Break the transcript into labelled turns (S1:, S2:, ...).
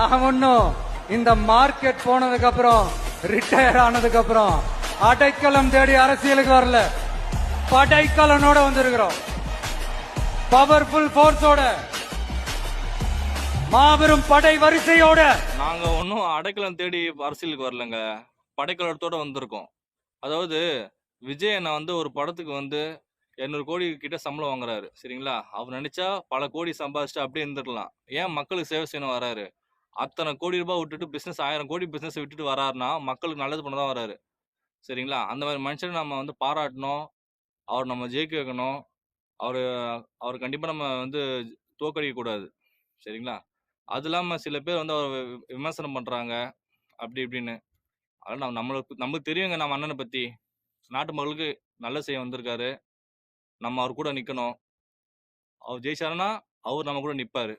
S1: நான் ஒன்னும் இந்த மார்க்கெட் போனதுக்கு அப்புறம் ரிட்டையர் ஆனதுக்கு அப்புறம் அடைக்கலம் தேடி அரசியலுக்கு வரல, படைக்கலனோட வந்திருக்கிறோம். பவர்ஃபுல் போர்ஸோட, மாபெரும் படை வரிசையோட.
S2: நாங்க ஒன்னும் அடைக்கலம் தேடி அரசியலுக்கு வரலங்க, படைக்கலத்தோட வந்திருக்கோம். அதாவது விஜய் அண்ணா ஒரு படத்துக்கு 200 கோடி கிட்ட சம்பளம் வாங்குறாரு, சரிங்களா? அவர் நினைச்சா பல கோடி சம்பாதிச்சுட்டு அப்படியே இருந்துடலாம். ஏன் மக்களுக்கு சேவை செய்யணும் வராரு? அத்தனை கோடி ரூபாய் விட்டுட்டு பிசினஸ் 1000 கோடி பிசினஸ் விட்டுட்டு வராருன்னா மக்களுக்கு நல்லது பண்ண தான் வராரு, சரிங்களா? அந்த மாதிரி மனுஷனை நம்ம பாராட்டணும், அவர் நம்ம ஜெயிக்க வைக்கணும். அவரு அவர் கண்டிப்பா நம்ம தோக்கடிக்க கூடாது, சரிங்களா? அது இல்லாம சில பேர் அவர் விமர்சனம் பண்றாங்க அப்படி இப்படின்னு. அதனால நமக்கு தெரியுங்க நம்ம அண்ணனை பத்தி. நாட்டு மக்களுக்கு நல்ல செய்ய வந்திருக்காரு. நம்ம அவர் கூட நிக்கணும். அவர் ஜெயிச்சாருன்னா அவர் நம்ம கூட நிப்பாரு.